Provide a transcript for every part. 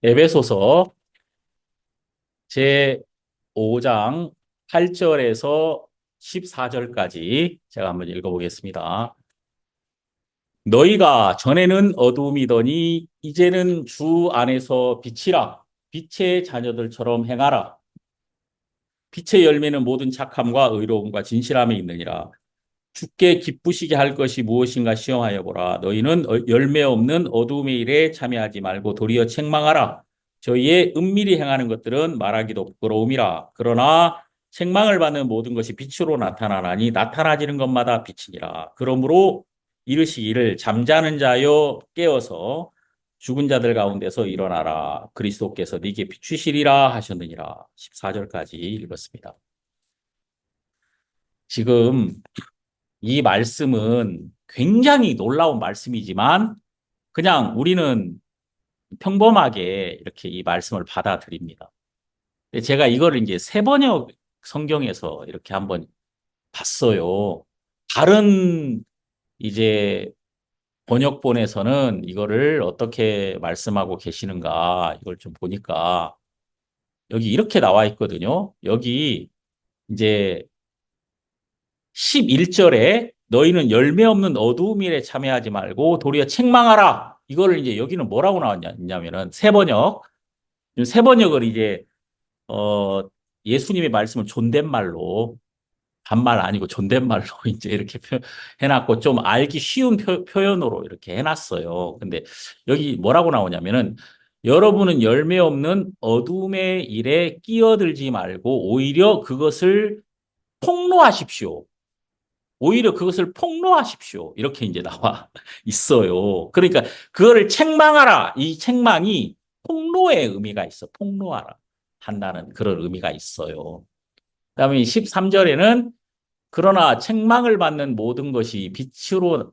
에베소서 제 5장 8절에서 14절까지 제가 한번 읽어보겠습니다. 너희가 전에는 어두움이더니 이제는 주 안에서 빛이라. 빛의 자녀들처럼 행하라. 빛의 열매는 모든 착함과 의로움과 진실함에 있느니라. 주께 기쁘시게 할 것이 무엇인가 시험하여 보라. 너희는 열매 없는 어두움의 일에 참여하지 말고 도리어 책망하라. 저희의 은밀히 행하는 것들은 말하기도 부끄러움이라. 그러나 책망을 받는 모든 것이 빛으로 나타나나니 나타나지는 것마다 빛이니라. 그러므로 이르시기를 잠자는 자여 깨어서 죽은 자들 가운데서 일어나라. 그리스도께서 네게 비추시리라 하셨느니라. 14절까지 읽었습니다. 지금 이 말씀은 굉장히 놀라운 말씀이지만 그냥 우리는 평범하게 이렇게 이 말씀을 받아들입니다. 제가 이거를 이제 세번역 성경에서 이렇게 한번 봤어요. 다른 이제 번역본에서는 이거를 어떻게 말씀하고 계시는가 이걸 좀 보니까 여기 이렇게 나와 있거든요. 여기 이제 11절에 너희는 열매 없는 어두움 일에 참여하지 말고 도리어 책망하라. 이거를 이제 여기는 뭐라고 나왔냐면은 세번역을 이제 어 예수님의 말씀을 존댓말로 반말 아니고 존댓말로 이제 이렇게 해놨고 좀 알기 쉬운 표현으로 이렇게 해놨어요. 근데 여기 뭐라고 나오냐면은 여러분은 열매 없는 어둠의 일에 끼어들지 말고 오히려 그것을 폭로하십시오. 오히려 그것을 폭로하십시오. 이렇게 이제 나와 있어요. 그러니까 그거를 책망하라. 이 책망이 폭로의 의미가 있어. 폭로하라. 한다는 그런 의미가 있어요. 그다음에 13절에는 그러나 책망을 받는 모든 것이 빛으로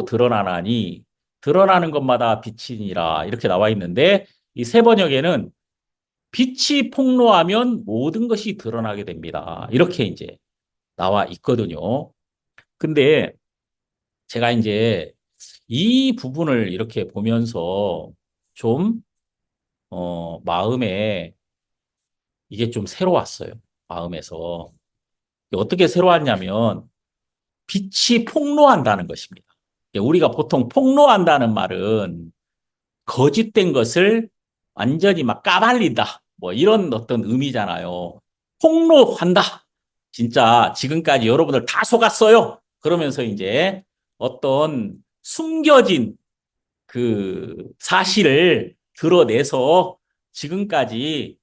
드러나나니 드러나는 것마다 빛이니라. 이렇게 나와 있는데 이 세 번역에는 빛이 폭로하면 모든 것이 드러나게 됩니다. 이렇게 이제 나와 있거든요. 근데 제가 이제 이 부분을 이렇게 보면서 좀, 마음에 이게 좀 새로웠어요. 마음에서. 어떻게 새로웠냐면 빛이 폭로한다는 것입니다. 우리가 보통 폭로한다는 말은 거짓된 것을 완전히 막 까발린다. 뭐 이런 어떤 의미잖아요. 폭로한다. 진짜 지금까지 여러분들 다 속았어요. 그러면서 이제 어떤 숨겨진 그 사실을 드러내서 지금까지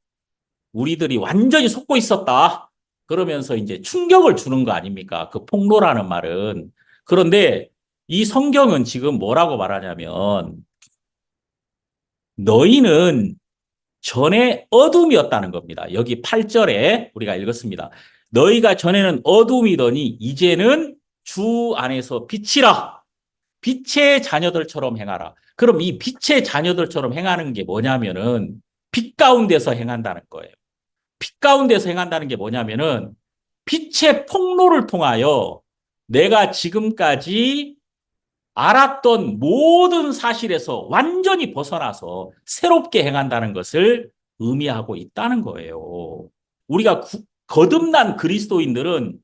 우리들이 완전히 속고 있었다. 그러면서 이제 충격을 주는 거 아닙니까? 그 폭로라는 말은. 그런데 이 성경은 지금 뭐라고 말하냐면 너희는 전에 어둠이었다는 겁니다. 여기 8절에 우리가 읽었습니다. 너희가 전에는 어둠이더니 이제는 주 안에서 빛이라. 빛의 자녀들처럼 행하라. 그럼 이 빛의 자녀들처럼 행하는 게 뭐냐면은 빛 가운데서 행한다는 거예요. 빛 가운데서 행한다는 게 뭐냐면은 빛의 폭로를 통하여 내가 지금까지 알았던 모든 사실에서 완전히 벗어나서 새롭게 행한다는 것을 의미하고 있다는 거예요. 우리가 거듭난 그리스도인들은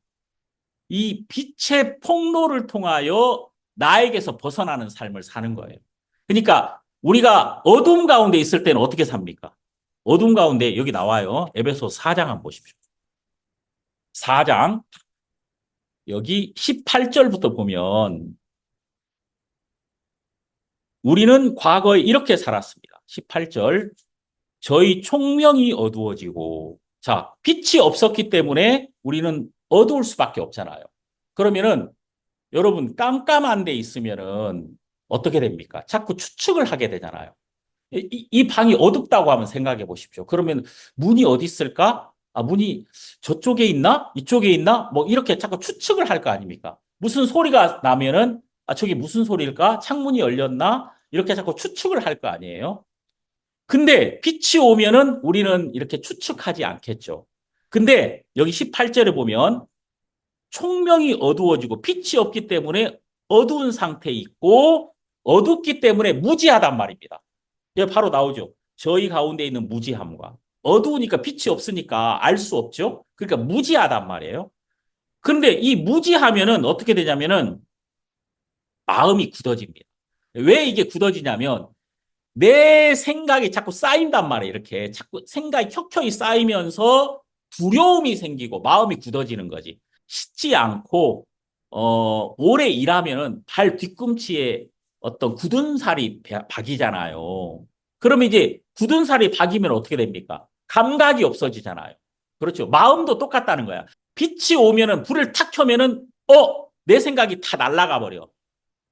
이 빛의 폭로를 통하여 나에게서 벗어나는 삶을 사는 거예요. 그러니까 우리가 어둠 가운데 있을 때는 어떻게 삽니까? 어둠 가운데 여기 나와요. 에베소 4장 한번 보십시오. 4장 여기 18절부터 보면 우리는 과거에 이렇게 살았습니다. 18절 저희 총명이 어두워지고 자 빛이 없었기 때문에 우리는 어두울 수밖에 없잖아요. 그러면은 여러분 깜깜한 데 있으면은 어떻게 됩니까? 자꾸 추측을 하게 되잖아요. 이 방이 어둡다고 하면 생각해 보십시오. 그러면 문이 어디 있을까? 아, 문이 저쪽에 있나? 이쪽에 있나? 뭐 이렇게 자꾸 추측을 할 거 아닙니까? 무슨 소리가 나면은 아, 저기 무슨 소리일까? 창문이 열렸나? 이렇게 자꾸 추측을 할 거 아니에요? 근데 빛이 오면은 우리는 이렇게 추측하지 않겠죠. 근데 여기 18절에 보면 총명이 어두워지고 빛이 없기 때문에 어두운 상태에 있고 어둡기 때문에 무지하단 말입니다. 예, 바로 나오죠. 저희 가운데 있는 무지함과 어두우니까 빛이 없으니까 알 수 없죠. 그러니까 무지하단 말이에요. 그런데 이 무지하면은 어떻게 되냐면은 마음이 굳어집니다. 왜 이게 굳어지냐면 내 생각이 자꾸 쌓인단 말이에요. 이렇게 자꾸 생각이 켜켜이 쌓이면서 두려움이 생기고 마음이 굳어지는 거지. 쉽지 않고 오래 일하면은 발 뒤꿈치에 어떤 굳은 살이 박이잖아요. 그러면 이제 굳은 살이 박이면 어떻게 됩니까? 감각이 없어지잖아요. 그렇죠. 마음도 똑같다는 거야. 빛이 오면은 불을 탁 켜면은 내 생각이 다 날아가 버려.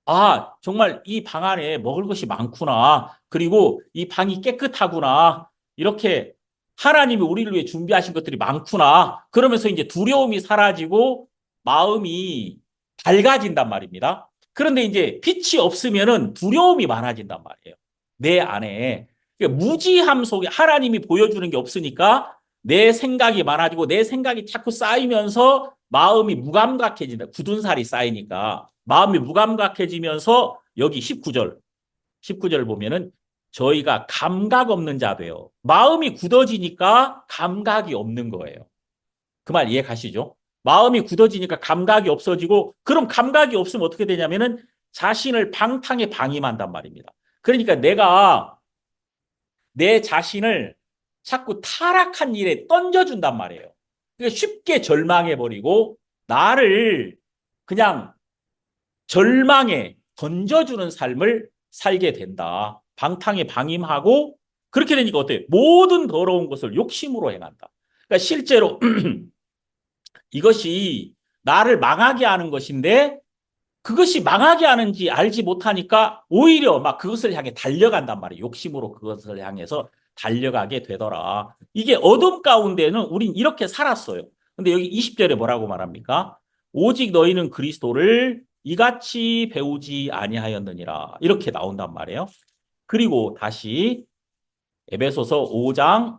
아, 정말 이 방 안에 먹을 것이 많구나. 그리고 이 방이 깨끗하구나. 이렇게 하나님이 우리를 위해 준비하신 것들이 많구나. 그러면서 이제 두려움이 사라지고 마음이 밝아진단 말입니다. 그런데 이제 빛이 없으면은 두려움이 많아진단 말이에요. 내 안에. 그러니까 무지함 속에 하나님이 보여주는 게 없으니까 내 생각이 많아지고 내 생각이 자꾸 쌓이면서 마음이 무감각해진다. 굳은 살이 쌓이니까. 마음이 무감각해지면서 여기 19절 보면은 저희가 감각 없는 자 돼요. 마음이 굳어지니까 감각이 없는 거예요. 그 말 이해 가시죠? 마음이 굳어지니까 감각이 없어지고 그럼 감각이 없으면 어떻게 되냐면은 자신을 방탕에 방임한단 말입니다. 그러니까 내가 내 자신을 자꾸 타락한 일에 던져준단 말이에요. 그러니까 쉽게 절망해버리고 나를 그냥 절망에 던져주는 삶을 살게 된다. 방탕에 방임하고 그렇게 되니까 어때요? 모든 더러운 것을 욕심으로 행한다. 그러니까 실제로 이것이 나를 망하게 하는 것인데 그것이 망하게 하는지 알지 못하니까 오히려 막 그것을 향해 달려간단 말이에요. 욕심으로 그것을 향해서 달려가게 되더라. 이게 어둠 가운데는 우린 이렇게 살았어요. 근데 여기 20절에 뭐라고 말합니까? 오직 너희는 그리스도를 이같이 배우지 아니하였느니라. 이렇게 나온단 말이에요. 그리고 다시 에베소서 5장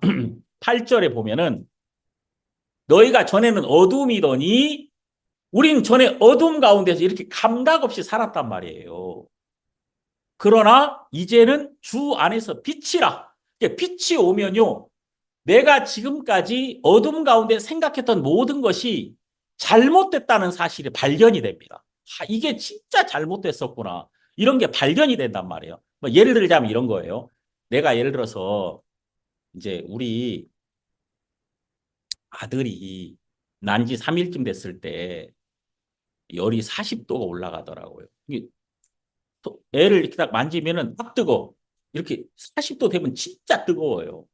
8절에 보면은 너희가 전에는 어둠이더니 우린 전에 어둠 가운데서 이렇게 감각 없이 살았단 말이에요. 그러나 이제는 주 안에서 빛이라. 빛이 오면요. 내가 지금까지 어둠 가운데 생각했던 모든 것이 잘못됐다는 사실이 발견이 됩니다. 이게 진짜 잘못됐었구나. 이런 게 발견이 된단 말이에요. 뭐 예를 들자면 이런 거예요. 내가 예를 들어서 이제 우리 아들이 난 지 3일쯤 됐을 때 열이 40도가 올라가더라고요. 애를 이렇게 딱 만지면은 딱 뜨거. 이렇게 40도 되면 진짜 뜨거워요.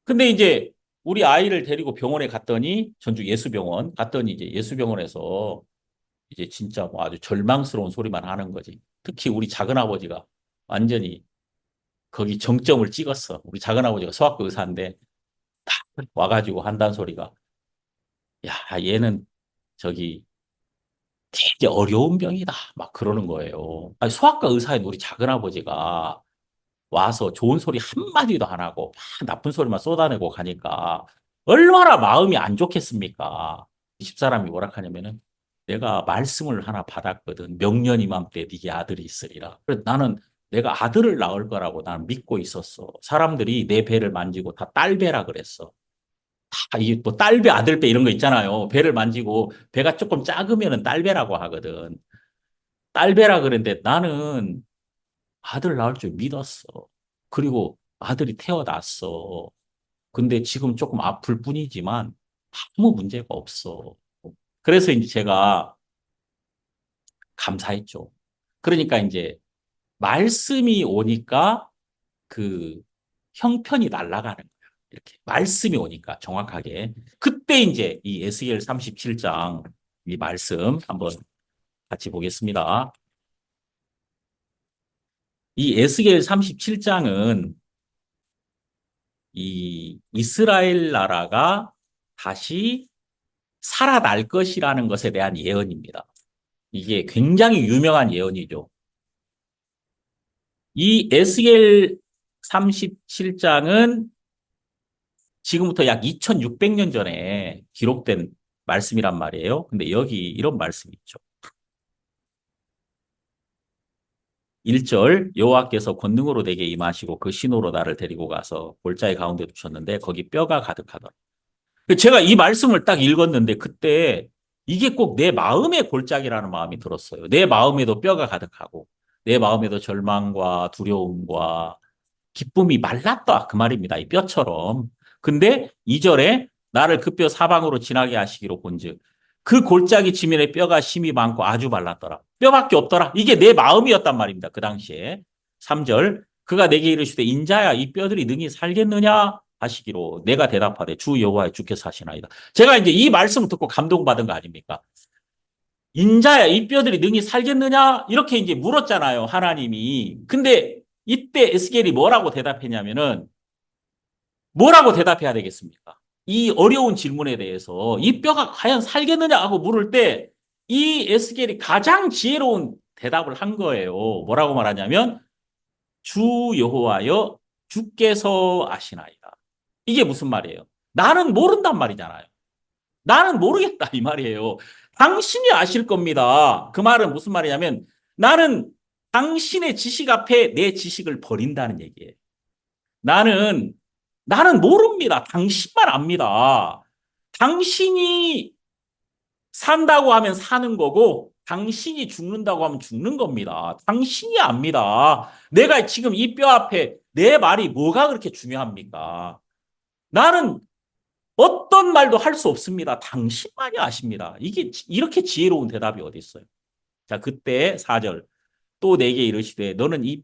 근데 이제 우리 아이를 데리고 병원에 갔더니 전주 예수병원 갔더니 이제 예수병원에서 이제 진짜 뭐 아주 절망스러운 소리만 하는 거지. 특히 우리 작은아버지가 완전히 거기 정점을 찍었어. 우리 작은아버지가 소아과 의사인데 딱 와가지고 한단 소리가 야, 얘는 저기 되게 어려운 병이다. 막 그러는 거예요. 아니, 소아과 의사인 우리 작은아버지가 와서 좋은 소리 한마디도 안 하고 막 나쁜 소리만 쏟아내고 가니까 얼마나 마음이 안 좋겠습니까? 이 집사람이 뭐라 하냐면은 내가 말씀을 하나 받았거든. 명년 이맘때 네게 아들이 있으리라. 그래서 나는 내가 아들을 낳을 거라고 나는 믿고 있었어. 사람들이 내 배를 만지고 다 딸배라 그랬어. 다 이게 뭐 딸배, 아들배 이런 거 있잖아요. 배를 만지고 배가 조금 작으면은 딸배라고 하거든. 딸배라 그랬는데 나는 아들 낳을 줄 믿었어. 그리고 아들이 태어났어. 근데 지금 조금 아플 뿐이지만 아무 문제가 없어. 그래서 이제 제가 감사했죠. 그러니까 이제 말씀이 오니까 그 형편이 날아가는 거야. 이렇게 말씀이 오니까 정확하게. 그때 이제 이 에스겔 37장 이 말씀 한번 같이 보겠습니다. 이 에스겔 37장은 이 이스라엘 나라가 다시 살아날 것이라는 것에 대한 예언입니다. 이게 굉장히 유명한 예언이죠. 이 에스겔 37장은 지금부터 약 2600년 전에 기록된 말씀이란 말이에요. 근데 여기 이런 말씀이 있죠. 1절 여호와께서 권능으로 내게 임하시고 그 신호로 나를 데리고 가서 골짜기 가운데 두셨는데 거기 뼈가 가득하더라. 제가 이 말씀을 딱 읽었는데 그때 이게 꼭 내 마음의 골짜기라는 마음이 들었어요. 내 마음에도 뼈가 가득하고 내 마음에도 절망과 두려움과 기쁨이 말랐다 그 말입니다. 이 뼈처럼. 근데 2절에 나를 그 뼈 사방으로 지나게 하시기로 본즉 그 골짜기 지면에 뼈가 심이 많고 아주 말랐더라. 뼈밖에 없더라. 이게 내 마음이었단 말입니다. 그 당시에. 3절 그가 내게 이르시되 인자야 이 뼈들이 능히 살겠느냐 하시기로 내가 대답하되 주 여호와의 주께서 하시나이다. 제가 이제 이 말씀을 듣고 감동받은 거 아닙니까? 인자야 이 뼈들이 능히 살겠느냐 이렇게 이제 물었잖아요. 하나님이. 근데 이때 에스겔이 뭐라고 대답했냐면은 뭐라고 대답해야 되겠습니까? 이 어려운 질문에 대해서 이 뼈가 과연 살겠느냐 하고 물을 때 이 에스겔이 가장 지혜로운 대답을 한 거예요. 뭐라고 말하냐면 주 여호와여 주께서 아시나이다. 이게 무슨 말이에요? 나는 모른단 말이잖아요. 나는 모르겠다 이 말이에요. 당신이 아실 겁니다. 그 말은 무슨 말이냐면 나는 당신의 지식 앞에 내 지식을 버린다는 얘기예요. 나는 모릅니다. 당신만 압니다. 당신이 산다고 하면 사는 거고 당신이 죽는다고 하면 죽는 겁니다. 당신이 압니다. 내가 지금 이 뼈 앞에 내 말이 뭐가 그렇게 중요합니까? 나는 어떤 말도 할 수 없습니다. 당신만이 아십니다. 이게 이렇게 지혜로운 대답이 어디 있어요? 자, 그때 4절 또 내게 이르시되 너는 이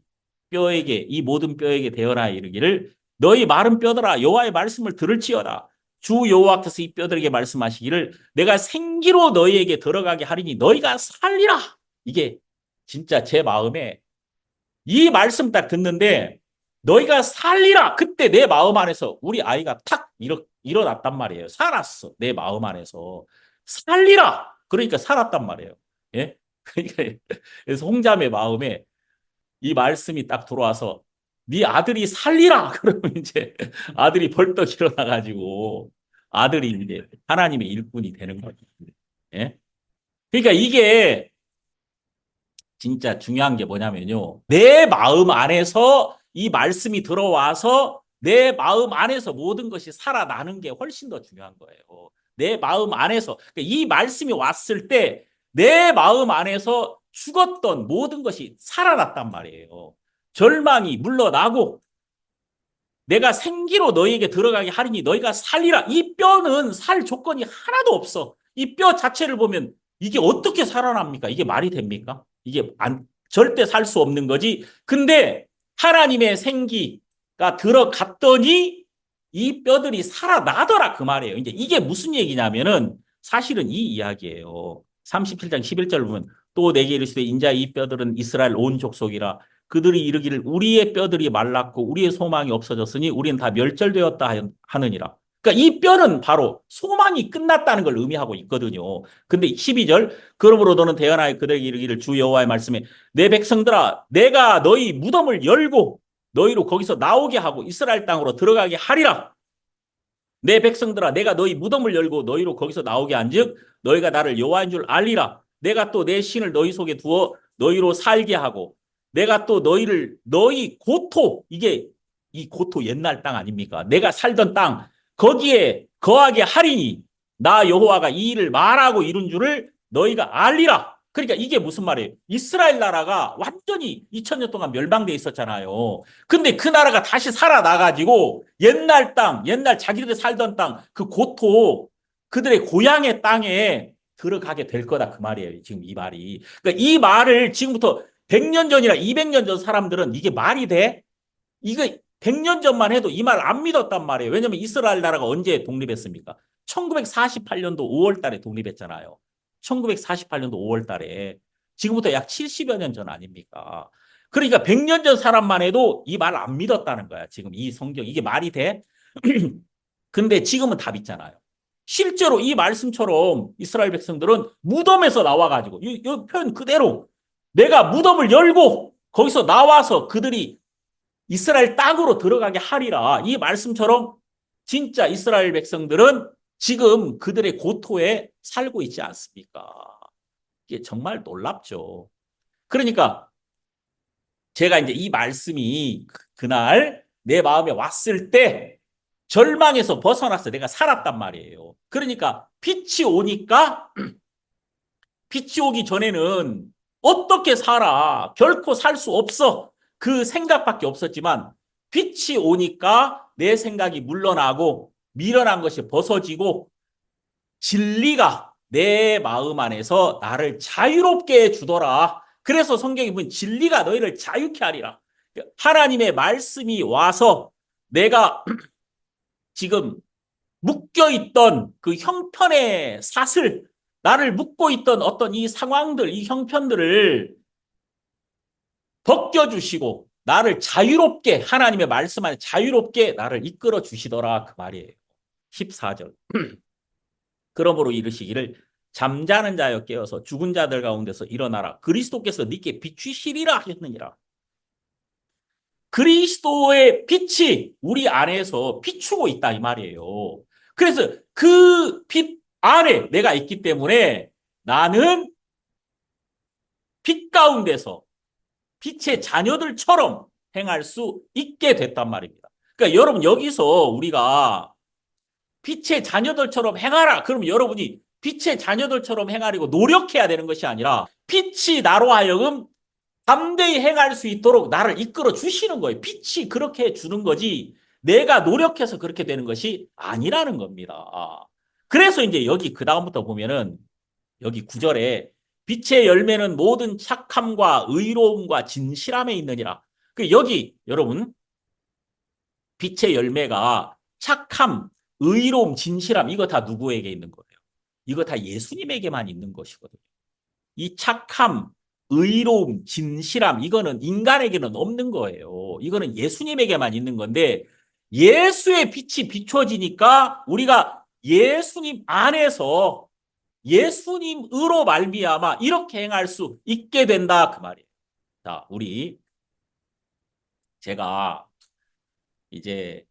뼈에게 이 모든 뼈에게 대어라 이르기를 너희 마른 뼈들아 여호와의 말씀을 들을지어다. 주 여호와께서 이 뼈들에게 말씀하시기를 내가 생기로 너희에게 들어가게 하리니 너희가 살리라. 이게 진짜 제 마음에 이 말씀 딱 듣는데 너희가 살리라. 그때 내 마음 안에서 우리 아이가 탁 일어났단 말이에요. 살았어. 내 마음 안에서. 살리라. 그러니까 살았단 말이에요. 예? 그러니까 그래서 홍자매 마음에 이 말씀이 딱 들어와서 네 아들이 살리라. 그러면 이제 아들이 벌떡 일어나 가지고 아들이 이제 하나님의 일꾼이 되는 거죠. 예? 그러니까 이게 진짜 중요한 게 뭐냐면요. 내 마음 안에서 이 말씀이 들어와서 내 마음 안에서 모든 것이 살아나는 게 훨씬 더 중요한 거예요. 내 마음 안에서 그러니까 이 말씀이 왔을 때 내 마음 안에서 죽었던 모든 것이 살아났단 말이에요. 절망이 물러나고 내가 생기로 너희에게 들어가게 하리니 너희가 살리라. 이 뼈는 살 조건이 하나도 없어. 이 뼈 자체를 보면 이게 어떻게 살아납니까? 이게 말이 됩니까? 이게 절대 살 수 없는 거지. 근데 하나님의 생기가 들어갔더니 이 뼈들이 살아나더라 그 말이에요. 이제 이게 무슨 얘기냐면은 사실은 이 이야기예요. 37장 11절 보면 또 내게 이르시되 인자 이 뼈들은 이스라엘 온 족속이라 그들이 이르기를 우리의 뼈들이 말랐고 우리의 소망이 없어졌으니 우리는 다 멸절되었다 하느니라. 그러니까 이 뼈는 바로 소망이 끝났다는 걸 의미하고 있거든요. 근데 12절 그러므로 너는 대언하여 그들에게 이르기를 주 여호와의 말씀에 내 백성들아 내가 너희 무덤을 열고 너희로 거기서 나오게 하고 이스라엘 땅으로 들어가게 하리라. 내 백성들아 내가 너희 무덤을 열고 너희로 거기서 나오게 한즉 너희가 나를 여호와인 줄 알리라. 내가 또 내 신을 너희 속에 두어 너희로 살게 하고 내가 또 너희 고토 이게 이 고토 옛날 땅 아닙니까? 내가 살던 땅 거기에 거하게 하리니 나 여호와가 이 일을 말하고 이룬 줄을 너희가 알리라. 그러니까 이게 무슨 말이에요? 이스라엘 나라가 완전히 2000년 동안 멸망돼 있었잖아요. 근데 그 나라가 다시 살아나가지고 옛날 땅, 옛날 자기들이 살던 땅, 그 고토, 그들의 고향의 땅에 들어가게 될 거다. 그 말이에요. 지금 이 말이. 그러니까 이 말을 지금부터 100년 전이나 200년 전 사람들은 이게 말이 돼? 이거 100년 전만 해도 이 말 안 믿었단 말이에요. 왜냐하면 이스라엘 나라가 언제 독립했습니까? 1948년도 5월 달에 독립했잖아요. 1948년도 5월 달에. 지금부터 약 70여 년 전 아닙니까? 그러니까 100년 전 사람만 해도 이 말 안 믿었다는 거야. 지금 이 성경. 이게 말이 돼? 근데 지금은 답 있잖아요. 실제로 이 말씀처럼 이스라엘 백성들은 무덤에서 나와가지고, 이 표현 그대로 내가 무덤을 열고 거기서 나와서 그들이 이스라엘 땅으로 들어가게 하리라. 이 말씀처럼 진짜 이스라엘 백성들은 지금 그들의 고토에 살고 있지 않습니까? 이게 정말 놀랍죠. 그러니까 제가 이제 이 말씀이 그날 내 마음에 왔을 때 절망에서 벗어나서 내가 살았단 말이에요. 그러니까 빛이 오니까 빛이 오기 전에는 어떻게 살아? 결코 살 수 없어. 그 생각밖에 없었지만 빛이 오니까 내 생각이 물러나고 미련한 것이 벗어지고 진리가 내 마음 안에서 나를 자유롭게 해주더라. 그래서 성경에 보면 진리가 너희를 자유케 하리라. 하나님의 말씀이 와서 내가 지금 묶여있던 그 형편의 사슬, 나를 묶고 있던 어떤 이 상황들, 이 형편들을 벗겨주시고 나를 자유롭게 하나님의 말씀 안에 자유롭게 나를 이끌어 주시더라 그 말이에요. 14절. 그러므로 이르시기를 잠자는 자여 깨어서 죽은 자들 가운데서 일어나라. 그리스도께서 네게 비추시리라 하셨느니라. 그리스도의 빛이 우리 안에서 비추고 있다 이 말이에요. 그래서 그 빛 안에 내가 있기 때문에 나는 빛 가운데서 빛의 자녀들처럼 행할 수 있게 됐단 말입니다. 그러니까 여러분 여기서 우리가 빛의 자녀들처럼 행하라. 그럼 여러분이 빛의 자녀들처럼 행하려고 노력해야 되는 것이 아니라 빛이 나로 하여금 담대히 행할 수 있도록 나를 이끌어 주시는 거예요. 빛이 그렇게 해주는 거지 내가 노력해서 그렇게 되는 것이 아니라는 겁니다. 그래서 이제 여기 그 다음부터 보면은 여기 9절에 빛의 열매는 모든 착함과 의로움과 진실함에 있느니라. 여기 여러분 빛의 열매가 착함, 의로움, 진실함 이거 다 누구에게 있는 거예요? 이거 다 예수님에게만 있는 것이거든요. 이 착함, 의로움, 진실함 이거는 인간에게는 없는 거예요. 이거는 예수님에게만 있는 건데 예수의 빛이 비춰지니까 우리가 예수님 안에서 예수님으로 말미암아 이렇게 행할 수 있게 된다 그 말이에요. 자, 우리 제가 이제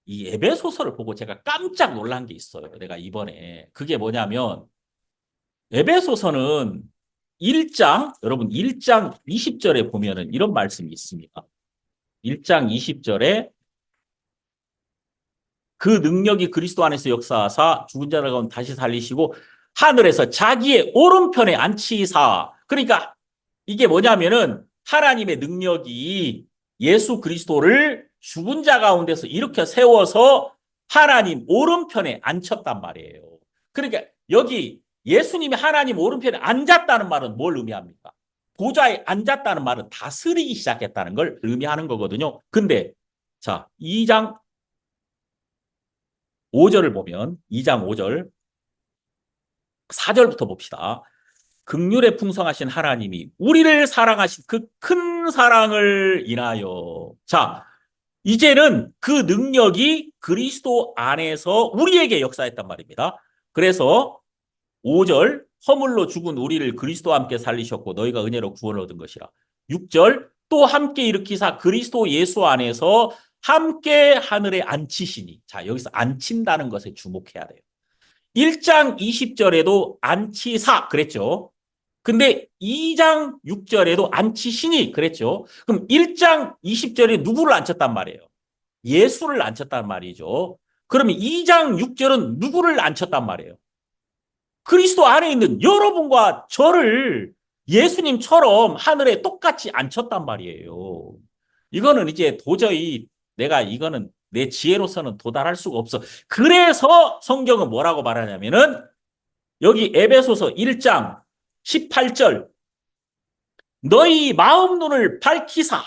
이 에베소서를 보고 제가 깜짝 놀란 게 있어요. 내가 이번에 그게 뭐냐면 에베소서는 1장 여러분 1장 20절에 보면은 이런 말씀이 있습니다. 1장 20절에 그 능력이 그리스도 안에서 역사하사 죽은 자를 가운데 다시 살리시고 하늘에서 자기의 오른편에 앉히사. 그러니까 이게 뭐냐면은 하나님의 능력이 예수 그리스도를 죽은 자 가운데서 이렇게 세워서 하나님 오른편에 앉혔단 말이에요. 그러니까 여기 예수님이 하나님 오른편에 앉았다는 말은 뭘 의미합니까? 보좌에 앉았다는 말은 다스리기 시작했다는 걸 의미하는 거거든요. 근데 자, 2장 5절을 보면 2장 5절 4절부터 봅시다. 긍휼에 풍성하신 하나님이 우리를 사랑하신 그 큰 사랑을 인하여 자 이제는 그 능력이 그리스도 안에서 우리에게 역사했단 말입니다. 그래서 5절 허물로 죽은 우리를 그리스도와 함께 살리셨고 너희가 은혜로 구원을 얻은 것이라. 6절 또 함께 일으키사 그리스도 예수 안에서 함께 하늘에 앉히시니. 자 여기서 앉힌다는 것에 주목해야 돼요. 1장 20절에도 앉히사 그랬죠. 근데 2장 6절에도 앉히시니 그랬죠. 그럼 1장 20절에 누구를 앉혔단 말이에요? 예수를 앉혔단 말이죠. 그러면 2장 6절은 누구를 앉혔단 말이에요? 그리스도 안에 있는 여러분과 저를 예수님처럼 하늘에 똑같이 앉혔단 말이에요. 이거는 이제 도저히 내가 이거는 내 지혜로서는 도달할 수가 없어. 그래서 성경은 뭐라고 말하냐면은 여기 에베소서 1장 18절 너희 마음 눈을 밝히사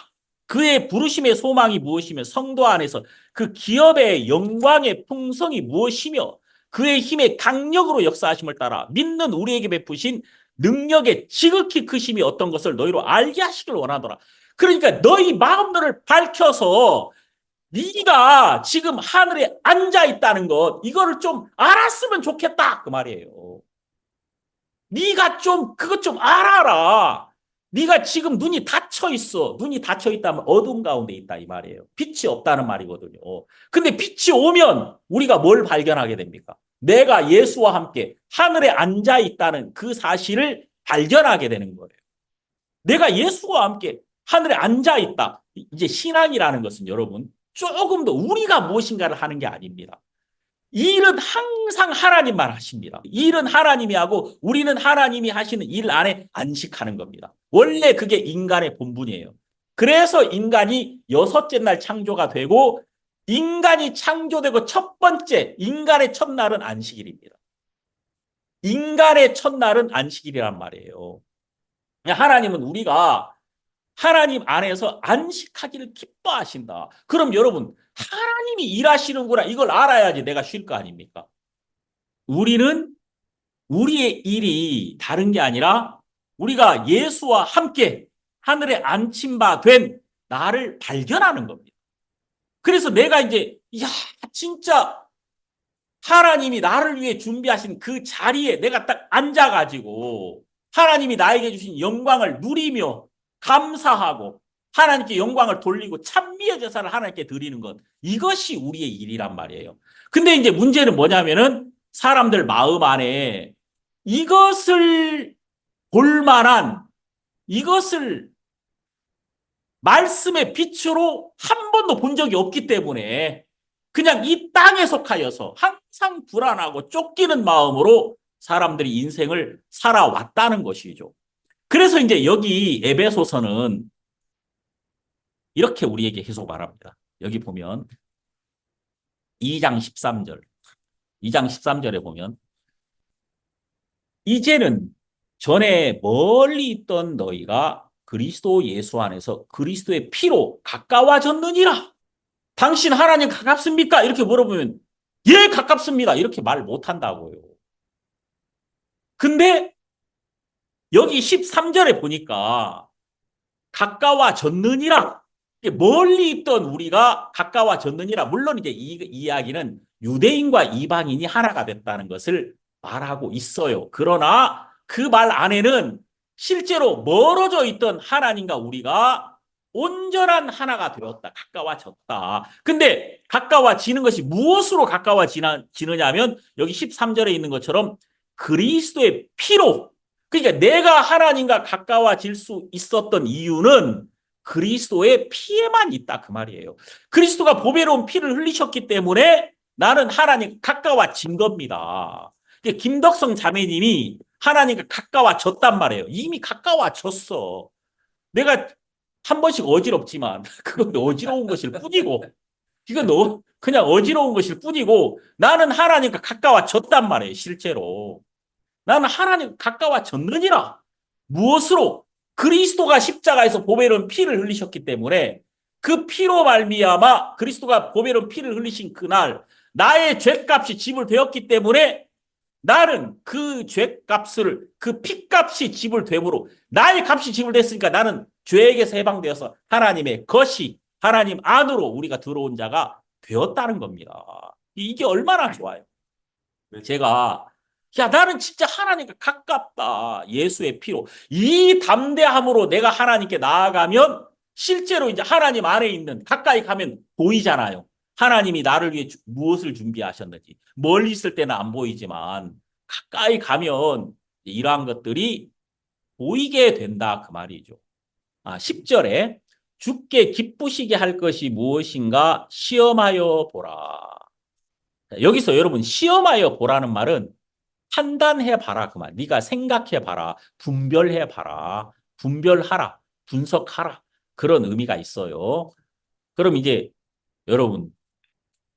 그의 부르심의 소망이 무엇이며 성도 안에서 그 기업의 영광의 풍성이 무엇이며 그의 힘의 강력으로 역사하심을 따라 믿는 우리에게 베푸신 능력의 지극히 크심이 어떤 것을 너희로 알게 하시길 원하더라. 그러니까 너희 마음 눈을 밝혀서 네가 지금 하늘에 앉아 있다는 것 이거를 좀 알았으면 좋겠다 그 말이에요. 네가 좀 그것 좀 알아라. 네가 지금 눈이 닫혀 있어. 눈이 닫혀 있다면 어둠 가운데 있다 이 말이에요. 빛이 없다는 말이거든요. 근데 빛이 오면 우리가 뭘 발견하게 됩니까? 내가 예수와 함께 하늘에 앉아 있다는 그 사실을 발견하게 되는 거예요. 내가 예수와 함께 하늘에 앉아 있다. 이제 신앙이라는 것은 여러분 조금 더 우리가 무엇인가를 하는 게 아닙니다. 이 일은 항상 하나님만 하십니다. 이 일은 하나님이 하고 우리는 하나님이 하시는 일 안에 안식하는 겁니다. 원래 그게 인간의 본분이에요. 그래서 인간이 여섯째 날 창조가 되고 인간이 창조되고 첫 번째 인간의 첫날은 안식일입니다. 인간의 첫날은 안식일이란 말이에요. 하나님은 우리가 하나님 안에서 안식하기를 기뻐하신다. 그럼 여러분 하나님이 일하시는구나 이걸 알아야지 내가 쉴 거 아닙니까? 우리는 우리의 일이 다른 게 아니라 우리가 예수와 함께 하늘에 앉힌 바 된 나를 발견하는 겁니다. 그래서 내가 이제 야 진짜 하나님이 나를 위해 준비하신 그 자리에 내가 딱 앉아가지고 하나님이 나에게 주신 영광을 누리며 감사하고 하나님께 영광을 돌리고 찬미의 제사를 하나님께 드리는 것 이것이 우리의 일이란 말이에요. 근데 이제 문제는 뭐냐면은 사람들 마음 안에 이것을 볼만한 이것을 말씀의 빛으로 한 번도 본 적이 없기 때문에 그냥 이 땅에 속하여서 항상 불안하고 쫓기는 마음으로 사람들이 인생을 살아왔다는 것이죠. 그래서 이제 여기 에베소서는 이렇게 우리에게 계속 말합니다. 여기 보면 2장 13절. 2장 13절에 보면 이제는 전에 멀리 있던 너희가 그리스도 예수 안에서 그리스도의 피로 가까워졌느니라. 당신 하나님 가깝습니까? 이렇게 물어보면 예, 가깝습니다. 이렇게 말 못한다고요. 근데 여기 13절에 보니까 가까워졌느니라. 멀리 있던 우리가 가까워졌느니라. 물론 이제 이 이야기는 유대인과 이방인이 하나가 됐다는 것을 말하고 있어요. 그러나 그 말 안에는 실제로 멀어져 있던 하나님과 우리가 온전한 하나가 되었다. 가까워졌다. 근데 가까워지는 것이 무엇으로 가까워지느냐 하면 여기 13절에 있는 것처럼 그리스도의 피로 그러니까 내가 하나님과 가까워질 수 있었던 이유는 그리스도의 피에만 있다 그 말이에요. 그리스도가 보배로운 피를 흘리셨기 때문에 나는 하나님 가까워진 겁니다. 김덕성 자매님이 하나님과 가까워졌단 말이에요. 이미 가까워졌어. 내가 한 번씩 어지럽지만 그건 어지러운 것일 뿐이고 이건 그냥 어지러운 것일 뿐이고 나는 하나님과 가까워졌단 말이에요. 실제로. 나는 하나님 가까워졌느니라. 무엇으로? 그리스도가 십자가에서 보배로운 피를 흘리셨기 때문에 그 피로 말미암아 그리스도가 보배로운 피를 흘리신 그날 나의 죄값이 지불되었기 때문에 나는 그 죄값을 그 피값이 지불됨으로 나의 값이 지불됐으니까 나는 죄에게서 해방되어서 하나님의 것이 하나님 안으로 우리가 들어온 자가 되었다는 겁니다. 이게 얼마나 좋아요. 제가 야 나는 진짜 하나님과 가깝다. 예수의 피로. 이 담대함으로 내가 하나님께 나아가면 실제로 이제 하나님 안에 있는 가까이 가면 보이잖아요. 하나님이 나를 위해 무엇을 준비하셨는지. 멀리 있을 때는 안 보이지만 가까이 가면 이러한 것들이 보이게 된다 그 말이죠. 10절에 주께 기쁘시게 할 것이 무엇인가 시험하여 보라. 여기서 여러분 시험하여 보라는 말은 판단해 봐라 그 말. 네가 생각해 봐라. 분별해 봐라. 분별하라. 분석하라. 그런 의미가 있어요. 그럼 이제 여러분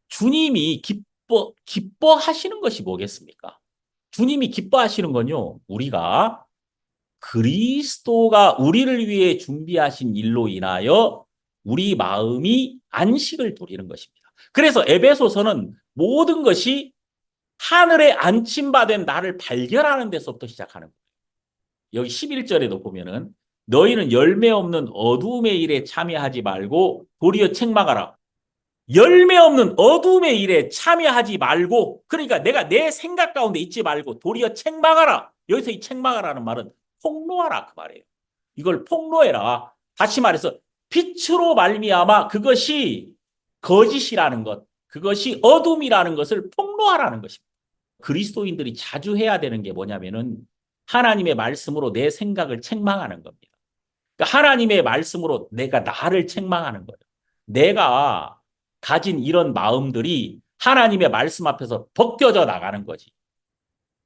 주님이 기뻐하시는 것이 뭐겠습니까? 주님이 기뻐하시는 건요. 우리가 그리스도가 우리를 위해 준비하신 일로 인하여 우리 마음이 안식을 누리는 것입니다. 그래서 에베소서는 모든 것이 하늘에 안침받은 나를 발견하는 데서부터 시작하는 거예요. 여기 11절에도 보면은 너희는 열매 없는 어두움의 일에 참여하지 말고 도리어 책망하라. 열매 없는 어두움의 일에 참여하지 말고 그러니까 내가 내 생각 가운데 있지 말고 도리어 책망하라. 여기서 이 책망하라는 말은 폭로하라 그 말이에요. 이걸 폭로해라. 다시 말해서 빛으로 말미암아 그것이 거짓이라는 것, 그것이 어둠이라는 것을 폭로하라는 것입니다. 그리스도인들이 자주 해야 되는 게 뭐냐면은 하나님의 말씀으로 내 생각을 책망하는 겁니다. 그러니까 하나님의 말씀으로 내가 나를 책망하는 거예요. 내가 가진 이런 마음들이 하나님의 말씀 앞에서 벗겨져 나가는 거지.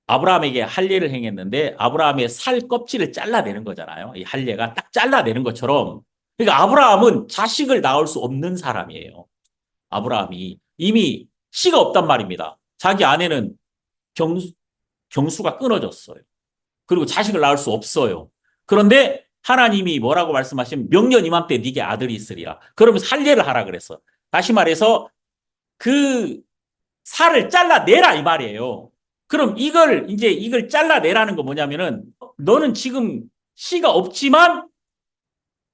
아브라함에게 할례를 행했는데 아브라함의 살 껍질을 잘라내는 거잖아요. 이 할례가 딱 잘라내는 것처럼. 그러니까 아브라함은 자식을 낳을 수 없는 사람이에요. 아브라함이 이미 씨가 없단 말입니다. 자기 아내는 경수, 경수가 끊어졌어요. 그리고 자식을 낳을 수 없어요. 그런데 하나님이 뭐라고 말씀하시면 명년 이맘때 네게 아들이 있으리라. 그러면서 할례를 하라 그랬어. 다시 말해서 그 살을 잘라내라 이 말이에요. 그럼 이걸 잘라내라는 거 뭐냐면은 너는 지금 씨가 없지만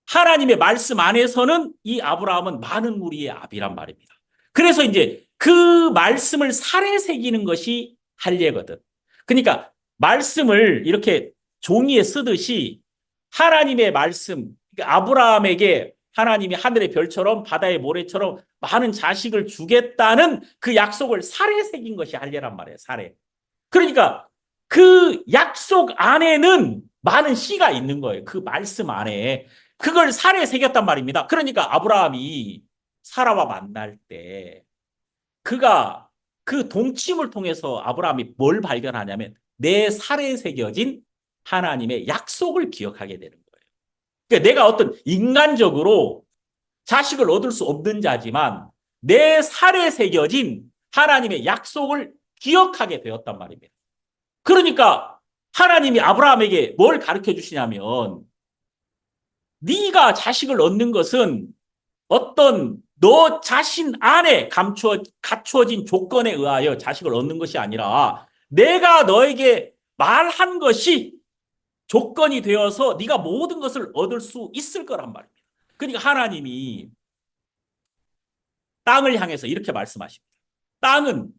하나님의 말씀 안에서는 이 아브라함은 많은 무리의 아비란 말입니다. 그래서 이제 그 말씀을 살에 새기는 것이 할례거든. 그러니까 말씀을 이렇게 종이에 쓰듯이 하나님의 말씀, 그러니까 아브라함에게 하나님이 하늘의 별처럼 바다의 모래처럼 많은 자식을 주겠다는 그 약속을 살에 새긴 것이 할례란 말이에요. 살에. 그러니까 그 약속 안에는 많은 씨가 있는 거예요. 그 말씀 안에. 그걸 살에 새겼단 말입니다. 그러니까 아브라함이 사라와 만날 때 그가 그 동침을 통해서 아브라함이 뭘 발견하냐면 내 살에 새겨진 하나님의 약속을 기억하게 되는 거예요. 그러니까 내가 어떤 인간적으로 자식을 얻을 수 없는 자지만 내 살에 새겨진 하나님의 약속을 기억하게 되었단 말입니다. 그러니까 하나님이 아브라함에게 뭘 가르쳐 주시냐면 네가 자식을 얻는 것은 어떤 너 자신 안에 갖추어진 조건에 의하여 자식을 얻는 것이 아니라 내가 너에게 말한 것이 조건이 되어서 네가 모든 것을 얻을 수 있을 거란 말입니다. 그러니까 하나님이 땅을 향해서 이렇게 말씀하십니다. 땅은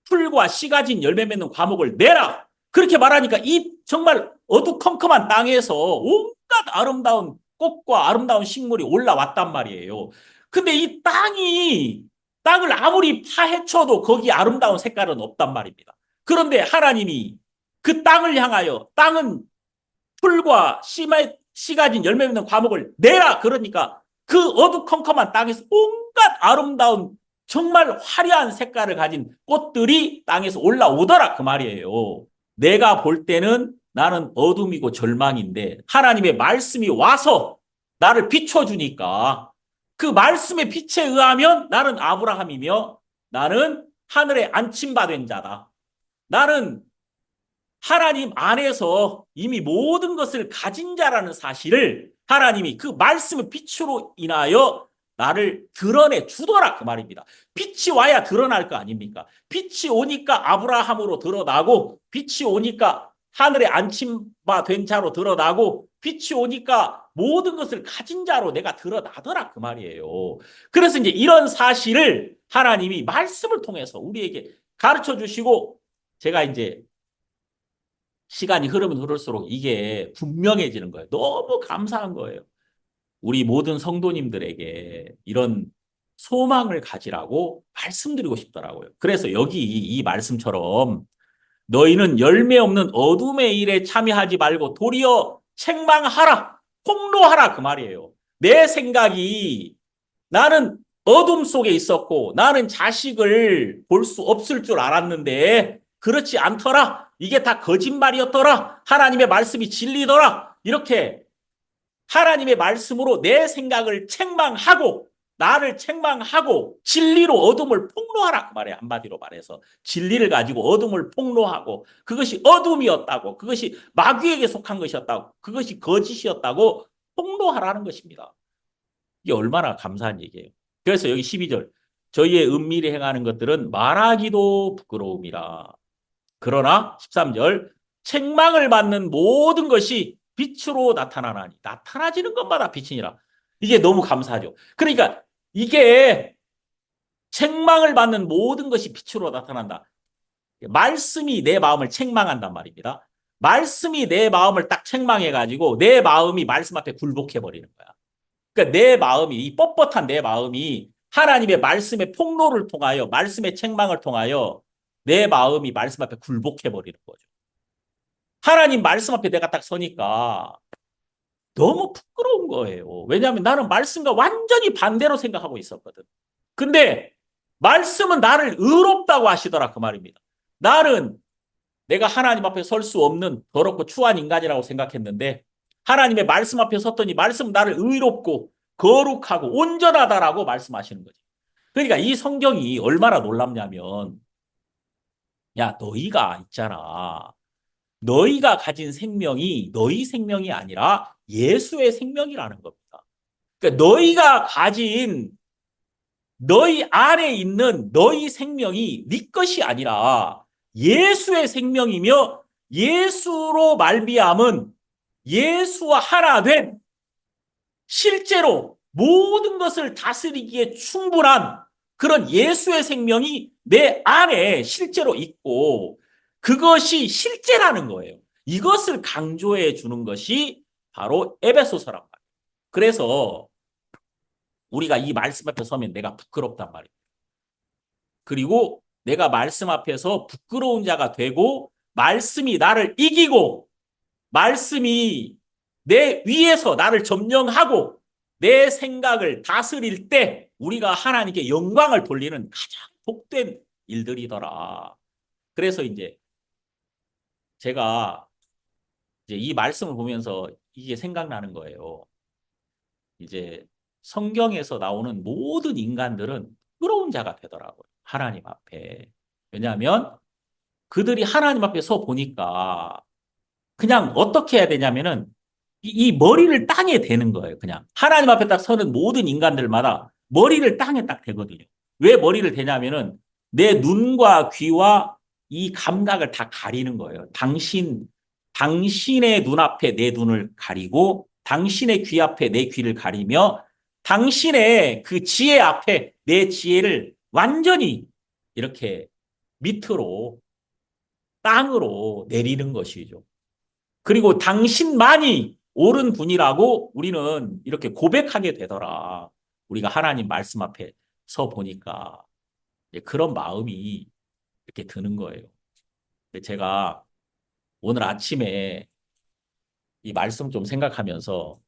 풀과 씨 가진 열매 맺는 과목을 내라. 그렇게 말하니까 이 정말 어두컴컴한 땅에서 온갖 아름다운 꽃과 아름다운 식물이 올라왔단 말이에요. 근데 이 땅을 아무리 파헤쳐도 거기 아름다운 색깔은 없단 말입니다. 그런데 하나님이 그 땅을 향하여 땅은 풀과 씨 가진 열매 맺는 과목을 내라. 그러니까 그 어두컴컴한 땅에서 온갖 아름다운 정말 화려한 색깔을 가진 꽃들이 땅에서 올라오더라 그 말이에요. 내가 볼 때는 나는 어둠이고 절망인데 하나님의 말씀이 와서 나를 비춰주니까 그 말씀의 빛에 의하면 나는 아브라함이며 나는 하늘에 안침받은 자다. 나는 하나님 안에서 이미 모든 것을 가진 자라는 사실을 하나님이 그 말씀의 빛으로 인하여 나를 드러내 주더라 그 말입니다. 빛이 와야 드러날 거 아닙니까? 빛이 오니까 아브라함으로 드러나고 빛이 오니까 하늘에 안침바 된 자로 드러나고 빛이 오니까 모든 것을 가진 자로 내가 드러나더라 그 말이에요. 그래서 이제 이런 사실을 하나님이 말씀을 통해서 우리에게 가르쳐 주시고 제가 이제 시간이 흐르면 흐를수록 이게 분명해지는 거예요. 너무 감사한 거예요. 우리 모든 성도님들에게 이런 소망을 가지라고 말씀드리고 싶더라고요. 그래서 여기 이 말씀처럼 너희는 열매 없는 어둠의 일에 참여하지 말고 도리어 책망하라, 폭로하라 그 말이에요. 내 생각이 나는 어둠 속에 있었고 나는 자식을 볼 수 없을 줄 알았는데 그렇지 않더라. 이게 다 거짓말이었더라. 하나님의 말씀이 진리더라. 이렇게 하나님의 말씀으로 내 생각을 책망하고 나를 책망하고 진리로 어둠을 폭로하라 그 말이에요. 한마디로 말해서 진리를 가지고 어둠을 폭로하고 그것이 어둠이었다고 그것이 마귀에게 속한 것이었다고 그것이 거짓이었다고 폭로하라는 것입니다. 이게 얼마나 감사한 얘기예요. 그래서 여기 12절 저희의 은밀히 행하는 것들은 말하기도 부끄러움이라. 그러나 13절 책망을 받는 모든 것이 빛으로 나타나나니 나타나지는 것마다 빛이니라. 이게 너무 감사하죠. 그러니까 이게 책망을 받는 모든 것이 빛으로 나타난다. 말씀이 내 마음을 책망한단 말입니다. 말씀이 내 마음을 딱 책망해가지고 내 마음이 말씀 앞에 굴복해버리는 거야. 그러니까 내 마음이 이 뻣뻣한 내 마음이 하나님의 말씀의 폭로를 통하여 말씀의 책망을 통하여 내 마음이 말씀 앞에 굴복해버리는 거죠. 하나님 말씀 앞에 내가 딱 서니까 너무 부끄러운 거예요. 왜냐하면 나는 말씀과 완전히 반대로 생각하고 있었거든. 근데 말씀은 나를 의롭다고 하시더라 그 말입니다. 나는 내가 하나님 앞에 설 수 없는 더럽고 추한 인간이라고 생각했는데 하나님의 말씀 앞에 섰더니 말씀은 나를 의롭고 거룩하고 온전하다라고 말씀하시는 거죠. 그러니까 이 성경이 얼마나 놀랍냐면 야 너희가 있잖아. 너희가 가진 생명이 너희 생명이 아니라 예수의 생명이라는 겁니다. 그러니까 너희가 가진 너희 안에 있는 너희 생명이 네 것이 아니라 예수의 생명이며 예수로 말미암은 예수와 하나 된 실제로 모든 것을 다스리기에 충분한 그런 예수의 생명이 내 안에 실제로 있고 그것이 실제라는 거예요. 이것을 강조해 주는 것이 바로 에베소서란 말이에요. 그래서 우리가 이 말씀 앞에 서면 내가 부끄럽단 말이에요. 그리고 내가 말씀 앞에서 부끄러운 자가 되고 말씀이 나를 이기고 말씀이 내 위에서 나를 점령하고 내 생각을 다스릴 때 우리가 하나님께 영광을 돌리는 가장 복된 일들이더라. 그래서 이제 제가 이제 이 말씀을 보면서 이게 생각나는 거예요. 이제 성경에서 나오는 모든 인간들은 부끄러운 자가 되더라고요. 하나님 앞에. 왜냐하면 그들이 하나님 앞에 서 보니까 그냥 어떻게 해야 되냐면은 이 머리를 땅에 대는 거예요. 그냥 하나님 앞에 딱 서는 모든 인간들마다 머리를 땅에 딱 대거든요. 왜 머리를 대냐면은 내 눈과 귀와 이 감각을 다 가리는 거예요. 당신의 눈앞에 내 눈을 가리고 당신의 귀 앞에 내 귀를 가리며 당신의 그 지혜 앞에 내 지혜를 완전히 이렇게 밑으로 땅으로 내리는 것이죠. 그리고 당신만이 옳은 분이라고 우리는 이렇게 고백하게 되더라. 우리가 하나님 말씀 앞에 서 보니까 그런 마음이 이렇게 드는 거예요. 제가 오늘 아침에 이 말씀 좀 생각하면서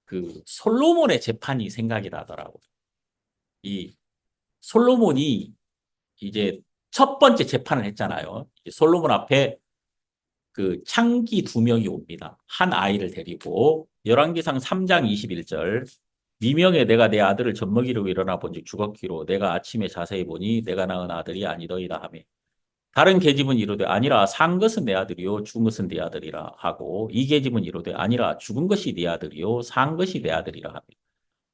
그 솔로몬의 재판이 생각이 나더라고요. 이 솔로몬이 이제 첫 번째 재판을 했잖아요. 솔로몬 앞에 그 창기 두 명이 옵니다. 한 아이를 데리고 열왕기상 3장 21절 미명에 내가 내 아들을 젖먹이려고 일어나 본즉 죽었기로 내가 아침에 자세히 보니 내가 낳은 아들이 아니더이다 하며 다른 계집은 이르되 아니라 산 것은 내 아들이요 죽은 것은 네 아들이라 하고 이 계집은 이르되 아니라 죽은 것이 네 아들이요 산 것이 내 아들이라 하며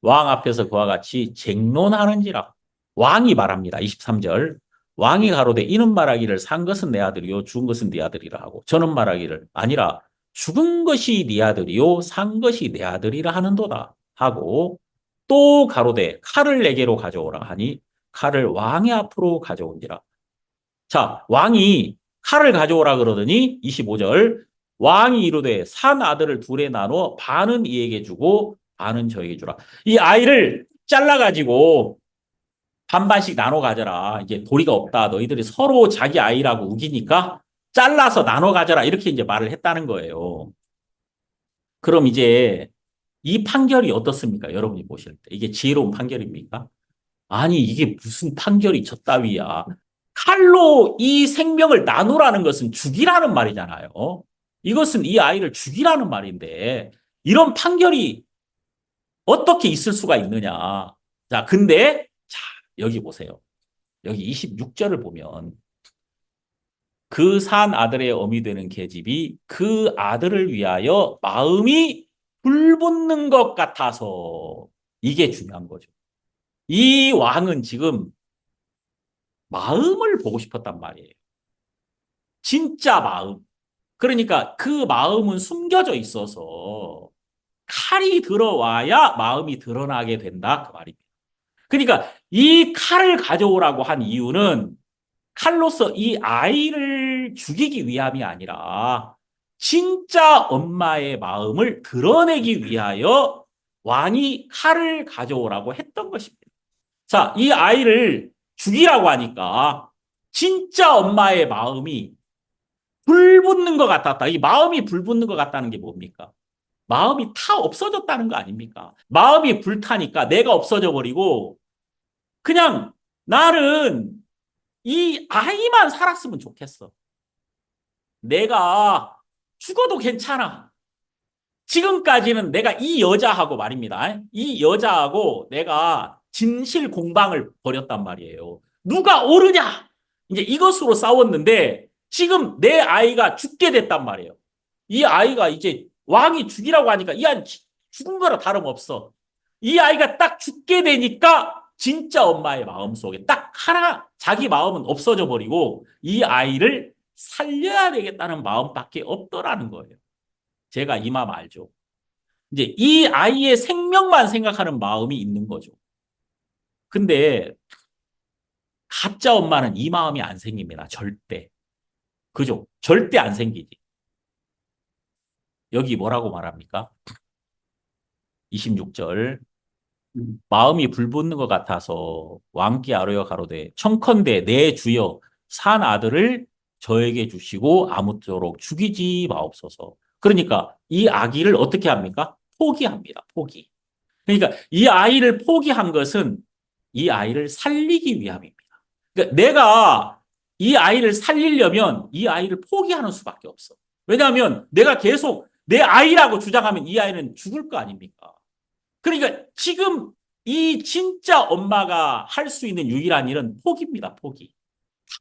왕 앞에서 그와 같이 쟁론하는지라 왕이 말합니다. 23절 왕이 가로되 이는 말하기를 산 것은 내 아들이요 죽은 것은 네 아들이라 하고 저는 말하기를 아니라 죽은 것이 네 아들이요 산 것이 내 아들이라 하는도다 하고 또 가로되 칼을 내게로 가져오라 하니 칼을 왕의 앞으로 가져온지라. 자, 왕이 칼을 가져오라 그러더니 25절 왕이 이르되 산 아들을 둘에 나눠 반은 이에게 주고 반은 저에게 주라. 이 아이를 잘라가지고 반반씩 나눠 가져라. 이제 도리가 없다. 너희들이 서로 자기 아이라고 우기니까 잘라서 나눠 가져라. 이렇게 이제 말을 했다는 거예요. 그럼 이제 이 판결이 어떻습니까? 여러분이 보실 때. 이게 지혜로운 판결입니까? 아니, 이게 무슨 판결이 저 따위야. 칼로 이 생명을 나누라는 것은 죽이라는 말이잖아요. 이것은 이 아이를 죽이라는 말인데 이런 판결이 어떻게 있을 수가 있느냐. 자, 근데 자, 여기 보세요. 여기 26절을 보면 그 산 아들의 어미 되는 계집이 그 아들을 위하여 마음이 불붙는 것 같아서 이게 중요한 거죠. 이 왕은 지금 마음을 보고 싶었단 말이에요. 진짜 마음. 그러니까 그 마음은 숨겨져 있어서 칼이 들어와야 마음이 드러나게 된다. 그 말입니다. 그러니까 이 칼을 가져오라고 한 이유는 칼로서 이 아이를 죽이기 위함이 아니라 진짜 엄마의 마음을 드러내기 위하여 왕이 칼을 가져오라고 했던 것입니다. 자, 이 아이를 죽이라고 하니까 진짜 엄마의 마음이 불붙는 것 같았다. 이 마음이 불붙는 것 같다는 게 뭡니까? 마음이 다 없어졌다는 거 아닙니까? 마음이 불타니까 내가 없어져 버리고 그냥 나는 이 아이만 살았으면 좋겠어. 내가 죽어도 괜찮아. 지금까지는 내가 이 여자하고 말입니다. 이 여자하고 내가 진실 공방을 벌였단 말이에요. 누가 옳으냐? 이제 이것으로 싸웠는데 지금 내 아이가 죽게 됐단 말이에요. 이 아이가 이제 왕이 죽이라고 하니까 이 아이 죽은 거랑 다름없어. 이 아이가 딱 죽게 되니까 진짜 엄마의 마음속에 딱 하나 자기 마음은 없어져 버리고 이 아이를 살려야 되겠다는 마음밖에 없더라는 거예요. 제가 이 마음 알죠. 이제 이 아이의 생명만 생각하는 마음이 있는 거죠. 근데 가짜 엄마는 이 마음이 안 생깁니다. 절대. 그죠? 절대 안 생기지. 여기 뭐라고 말합니까? 26절. 마음이 불붙는 것 같아서 왕께 아뢰어 가로되 청컨대 내 주여 산 아들을 저에게 주시고 아무쪼록 죽이지 마옵소서. 그러니까 이 아기를 어떻게 합니까? 포기합니다. 포기. 그러니까 이 아이를 포기한 것은 이 아이를 살리기 위함입니다. 그러니까 내가 이 아이를 살리려면 이 아이를 포기하는 수밖에 없어. 왜냐하면 내가 계속 내 아이라고 주장하면 이 아이는 죽을 거 아닙니까? 그러니까 지금 이 진짜 엄마가 할 수 있는 유일한 일은 포기입니다. 포기.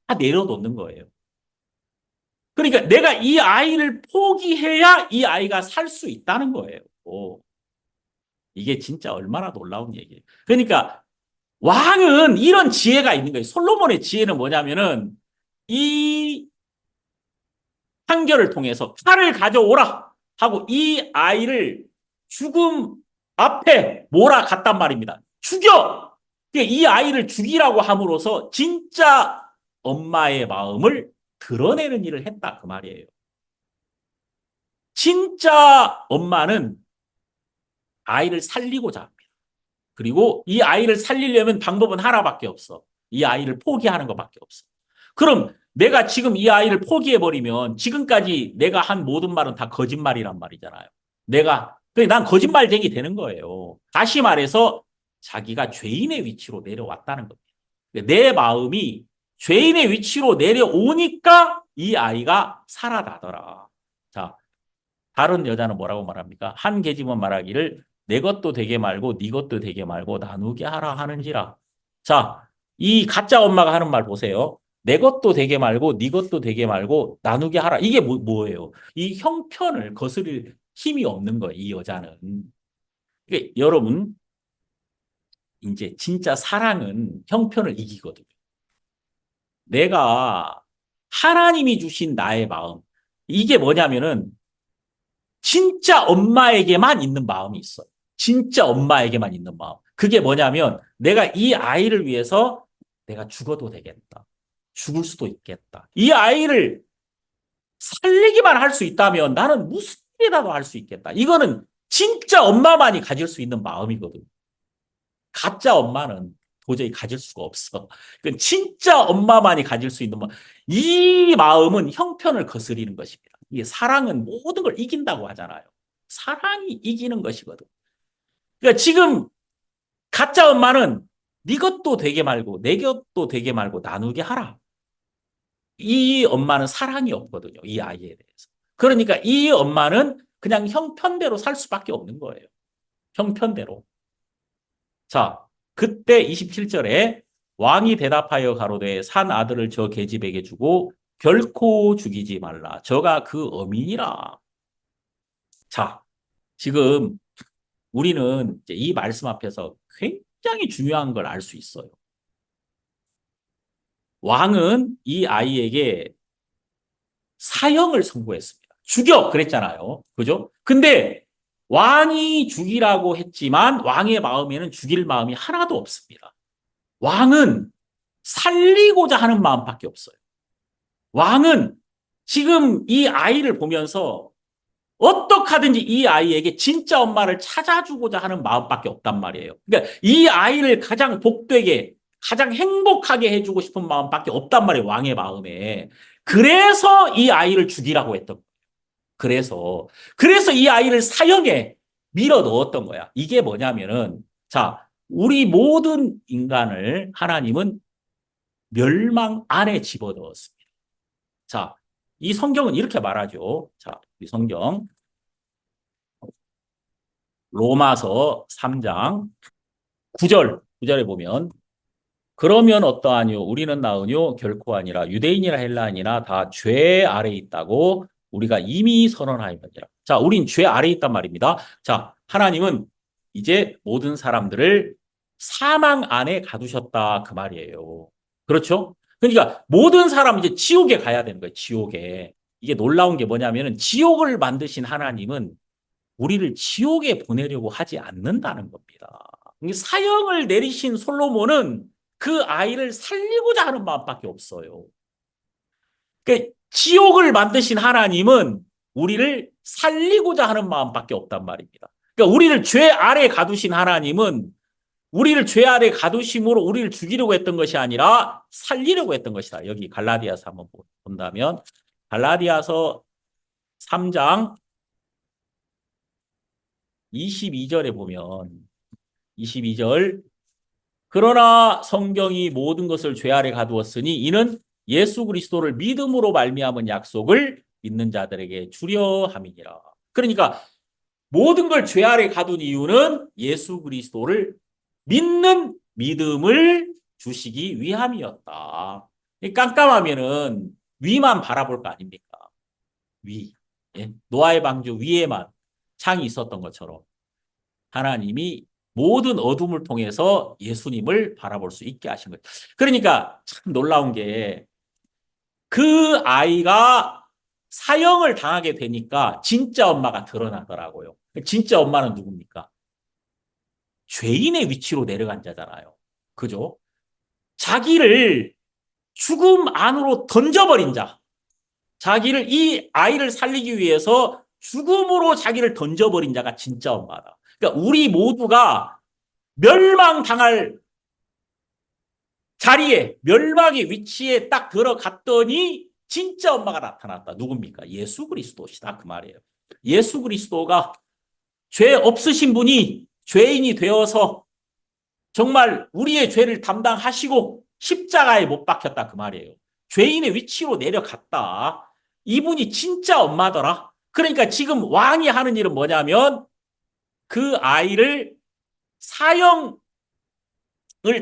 다 내려놓는 거예요. 그러니까 내가 이 아이를 포기해야 이 아이가 살 수 있다는 거예요. 이게 진짜 얼마나 놀라운 얘기예요. 그러니까 왕은 이런 지혜가 있는 거예요. 솔로몬의 지혜는 뭐냐면은 이 판결을 통해서 칼을 가져오라 하고 이 아이를 죽음 앞에 몰아갔단 말입니다. 죽여! 이 아이를 죽이라고 함으로써 진짜 엄마의 마음을 드러내는 일을 했다 그 말이에요. 진짜 엄마는 아이를 살리고자 합니다. 그리고 이 아이를 살리려면 방법은 하나밖에 없어. 이 아이를 포기하는 것밖에 없어. 그럼 내가 지금 이 아이를 포기해버리면 지금까지 내가 한 모든 말은 다 거짓말이란 말이잖아요. 난 거짓말쟁이 되는 거예요. 다시 말해서 자기가 죄인의 위치로 내려왔다는 겁니다. 내 마음이 죄인의 위치로 내려오니까 이 아이가 살아나더라. 자, 다른 여자는 뭐라고 말합니까? 한 계집은 말하기를 내 것도 되게 말고 네 것도 되게 말고 나누게 하라 하는지라. 자, 이 가짜 엄마가 하는 말 보세요. 내 것도 되게 말고 네 것도 되게 말고 나누게 하라. 이게 뭐예요? 이 형편을 거스릴 힘이 없는 거예요. 이 여자는. 그러니까 여러분 이제 진짜 사랑은 형편을 이기거든요. 내가 하나님이 주신 나의 마음 이게 뭐냐면은 진짜 엄마에게만 있는 마음이 있어요. 진짜 엄마에게만 있는 마음. 그게 뭐냐면 내가 이 아이를 위해서 내가 죽어도 되겠다. 죽을 수도 있겠다. 이 아이를 살리기만 할 수 있다면 나는 무슨 일이라도 할 수 있겠다. 이거는 진짜 엄마만이 가질 수 있는 마음이거든. 가짜 엄마는 도저히 가질 수가 없어. 그건 진짜 엄마만이 가질 수 있는 마음. 이 마음은 형편을 거스리는 것입니다. 이게 사랑은 모든 걸 이긴다고 하잖아요. 사랑이 이기는 것이거든. 그러니까 지금 가짜 엄마는 네 것도 되게 말고 내 것도 되게 말고 나누게 하라. 이 엄마는 사랑이 없거든요. 이 아이에 대해서. 그러니까 이 엄마는 그냥 형편대로 살 수밖에 없는 거예요. 형편대로. 자, 그때 27절에 왕이 대답하여 가로되 산 아들을 저 계집에게 주고 결코 죽이지 말라. 저가 그 어민이라. 자, 지금 우리는 이제 이 말씀 앞에서 굉장히 중요한 걸 알 수 있어요. 왕은 이 아이에게 사형을 선고했습니다. 죽여! 그랬잖아요. 그죠? 근데 왕이 죽이라고 했지만 왕의 마음에는 죽일 마음이 하나도 없습니다. 왕은 살리고자 하는 마음밖에 없어요. 왕은 지금 이 아이를 보면서 어떻게 하든지 이 아이에게 진짜 엄마를 찾아주고자 하는 마음밖에 없단 말이에요. 그러니까 이 아이를 가장 복되게, 가장 행복하게 해주고 싶은 마음밖에 없단 말이에요. 왕의 마음에. 그래서 이 아이를 죽이라고 했던 거예요. 그래서 이 아이를 사형에 밀어 넣었던 거야. 이게 뭐냐면은, 자, 우리 모든 인간을 하나님은 멸망 안에 집어넣었습니다. 자, 이 성경은 이렇게 말하죠. 자, 이 성경. 로마서 3장 9절에 보면, 그러면 어떠하뇨? 우리는 나으뇨? 결코 아니라 유대인이나 헬라인이나 다 죄 아래 있다고 우리가 이미 선언하였느니라. 자, 우린 죄 아래 있단 말입니다. 자, 하나님은 이제 모든 사람들을 사망 안에 가두셨다 그 말이에요. 그렇죠? 그러니까 모든 사람 이제 지옥에 가야 되는 거예요. 지옥에. 이게 놀라운 게 뭐냐면은 지옥을 만드신 하나님은 우리를 지옥에 보내려고 하지 않는다는 겁니다. 사형을 내리신 솔로몬은 그 아이를 살리고자 하는 마음밖에 없어요. 그러니까 지옥을 만드신 하나님은 우리를 살리고자 하는 마음밖에 없단 말입니다. 그러니까 우리를 죄 아래 가두신 하나님은 우리를 죄 아래 가두심으로 우리를 죽이려고 했던 것이 아니라 살리려고 했던 것이다. 여기 갈라디아서 한번 본다면 갈라디아서 3장 22절에 보면 22절 그러나 성경이 모든 것을 죄 아래 가두었으니 이는 예수 그리스도를 믿음으로 말미암은 약속을 믿는 자들에게 주려 함이니라. 그러니까 모든 걸 죄 아래 가둔 이유는 예수 그리스도를 믿는 믿음을 주시기 위함이었다. 깜깜하면은 위만 바라볼 거 아닙니까? 위. 예? 노아의 방주 위에만 창이 있었던 것처럼 하나님이 모든 어둠을 통해서 예수님을 바라볼 수 있게 하신 거예요. 그러니까 참 놀라운 게 그 아이가 사형을 당하게 되니까 진짜 엄마가 드러나더라고요. 진짜 엄마는 누굽니까? 죄인의 위치로 내려간 자잖아요. 그죠? 자기를 죽음 안으로 던져버린 자. 자기를 이 아이를 살리기 위해서 죽음으로 자기를 던져버린 자가 진짜 엄마다. 그러니까 우리 모두가 멸망당할 자리에 멸망의 위치에 딱 들어갔더니 진짜 엄마가 나타났다. 누굽니까? 예수 그리스도시다. 그 말이에요. 예수 그리스도가 죄 없으신 분이 죄인이 되어서 정말 우리의 죄를 담당하시고 십자가에 못 박혔다. 그 말이에요. 죄인의 위치로 내려갔다. 이분이 진짜 엄마더라. 그러니까 지금 왕이 하는 일은 뭐냐면 그 아이를 사형을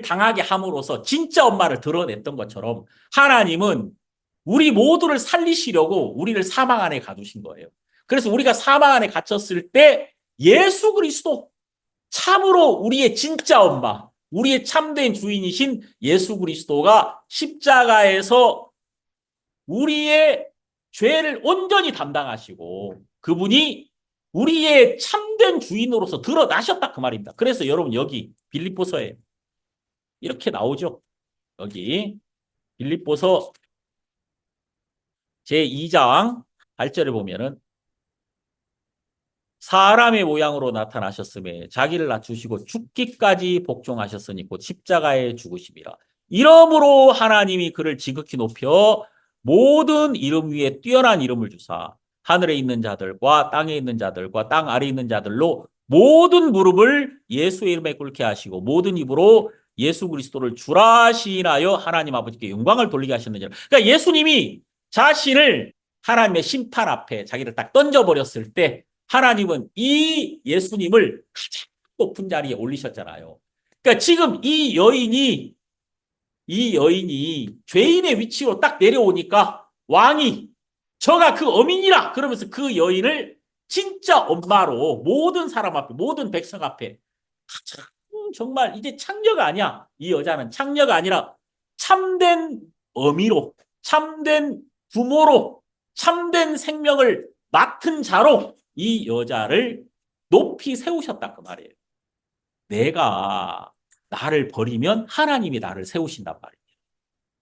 당하게 함으로써 진짜 엄마를 드러냈던 것처럼 하나님은 우리 모두를 살리시려고 우리를 사망 안에 가두신 거예요. 그래서 우리가 사망 안에 갇혔을 때 예수 그리스도 참으로 우리의 진짜 엄마, 우리의 참된 주인이신 예수 그리스도가 십자가에서 우리의 죄를 온전히 담당하시고 그분이 우리의 참된 주인으로서 드러나셨다 그 말입니다. 그래서 여러분 여기 빌립보서에 이렇게 나오죠. 여기 빌립보서 제2장 8절에 보면은 사람의 모양으로 나타나셨음에 자기를 낮추시고 죽기까지 복종하셨으니 곧 십자가에 죽으심이라. 이러므로 하나님이 그를 지극히 높여 모든 이름 위에 뛰어난 이름을 주사 하늘에 있는 자들과 땅에 있는 자들과 땅 아래에 있는 자들로 모든 무릎을 예수의 이름에 꿇게 하시고 모든 입으로 예수 그리스도를 주라 시인하여 하나님 아버지께 영광을 돌리게 하셨느니라. 그러니까 예수님이 자신을 하나님의 심판 앞에 자기를 딱 던져버렸을 때 하나님은 이 예수님을 가장 높은 자리에 올리셨잖아요. 그러니까 지금 이 여인이 죄인의 위치로 딱 내려오니까 왕이 저가 그 어민이라 그러면서 그 여인을 진짜 엄마로 모든 사람 앞에 모든 백성 앞에 정말 이제 창녀가 아니야. 이 여자는 창녀가 아니라 참된 어미로 참된 부모로 참된 생명을 맡은 자로 이 여자를 높이 세우셨다 그 말이에요. 내가 나를 버리면 하나님이 나를 세우신단 말이에요.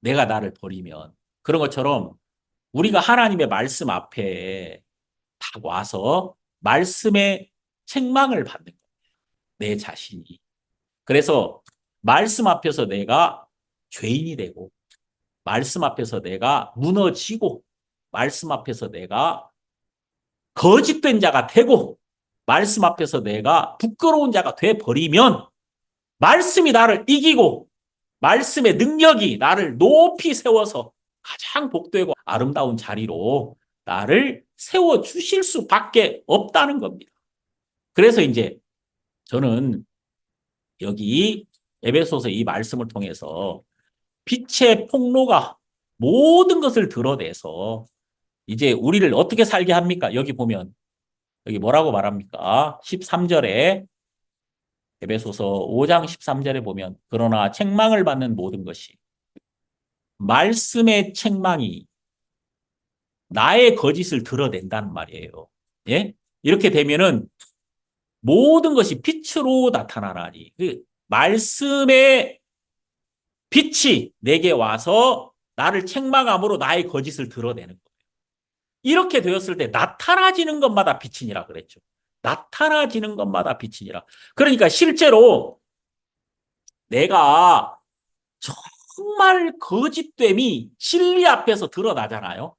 내가 나를 버리면. 그런 것처럼 우리가 하나님의 말씀 앞에 딱 와서 말씀의 책망을 받는 거예요. 내 자신이. 그래서 말씀 앞에서 내가 죄인이 되고 말씀 앞에서 내가 무너지고 말씀 앞에서 내가 거짓된 자가 되고 말씀 앞에서 내가 부끄러운 자가 돼버리면 말씀이 나를 이기고 말씀의 능력이 나를 높이 세워서 가장 복되고 아름다운 자리로 나를 세워주실 수밖에 없다는 겁니다. 그래서 이제 저는 여기 에베소서 이 말씀을 통해서 빛의 폭로가 모든 것을 드러내서 이제 우리를 어떻게 살게 합니까? 여기 보면 여기 뭐라고 말합니까? 13절에 에베소서 5장 13절에 보면 그러나 책망을 받는 모든 것이 말씀의 책망이 나의 거짓을 드러낸다는 말이에요. 예? 이렇게 되면은 모든 것이 빛으로 나타나나니 그 말씀의 빛이 내게 와서 나를 책망함으로 나의 거짓을 드러내는 거예요. 이렇게 되었을 때 나타나지는 것마다 빛이니라 그랬죠. 나타나지는 것마다 빛이니라. 그러니까 실제로 내가 정말 거짓됨이 진리 앞에서 드러나잖아요.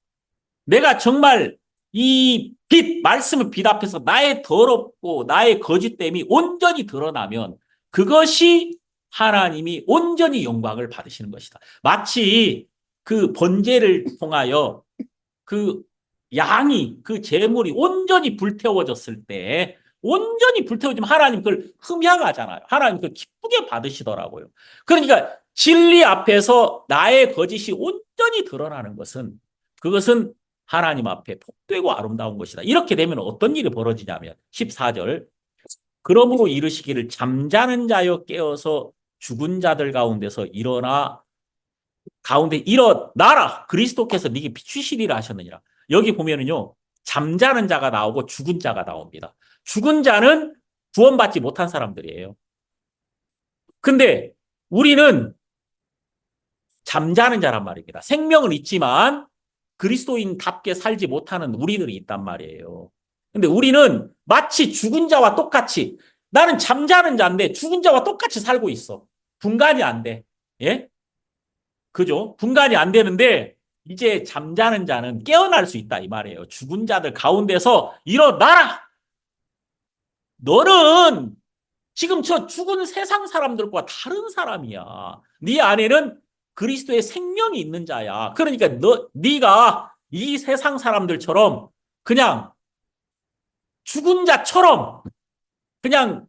내가 정말 이 빛, 말씀의 빛 앞에서 나의 더럽고 나의 거짓됨이 온전히 드러나면 그것이 하나님이 온전히 영광을 받으시는 것이다. 마치 그 번제를 통하여 그 양이 그 제물이 온전히 불태워졌을 때 온전히 불태워지면 하나님 그걸 흠향하잖아요. 하나님 그걸 기쁘게 받으시더라고요. 그러니까 진리 앞에서 나의 거짓이 온전히 드러나는 것은 그것은 하나님 앞에 복되고 아름다운 것이다. 이렇게 되면 어떤 일이 벌어지냐면 14절 그러므로 이르시기를 잠자는 자여 깨어서 죽은 자들 가운데서 일어나라 그리스도께서 네게 비추시리라 하셨느니라. 여기 보면은요 잠자는 자가 나오고 죽은 자가 나옵니다. 죽은 자는 구원받지 못한 사람들이에요. 근데 우리는 잠자는 자란 말입니다. 생명은 있지만 그리스도인답게 살지 못하는 우리들이 있단 말이에요. 근데 우리는 마치 죽은 자와 똑같이 나는 잠자는 자인데 죽은 자와 똑같이 살고 있어. 분간이 안 돼. 예? 그죠? 분간이 안 되는데 이제 잠자는 자는 깨어날 수 있다 이 말이에요. 죽은 자들 가운데서 일어나라. 너는 지금 저 죽은 세상 사람들과 다른 사람이야. 네 안에는 그리스도의 생명이 있는 자야. 그러니까 네가 이 세상 사람들처럼 그냥 죽은 자처럼 그냥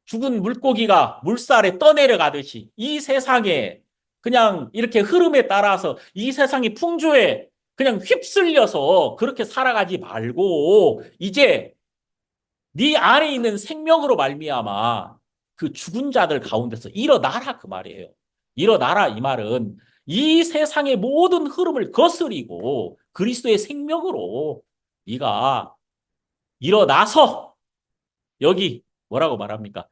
죽은 물고기가 물살에 떠내려가듯이 이 세상에 그냥 이렇게 흐름에 따라서 이 세상의 풍조에 그냥 휩쓸려서 그렇게 살아가지 말고 이제 네 안에 있는 생명으로 말미암아 그 죽은 자들 가운데서 일어나라 그 말이에요. 일어나라 이 말은 이 세상의 모든 흐름을 거스리고 그리스도의 생명으로 네가 일어나서 여기 뭐라고 말합니까?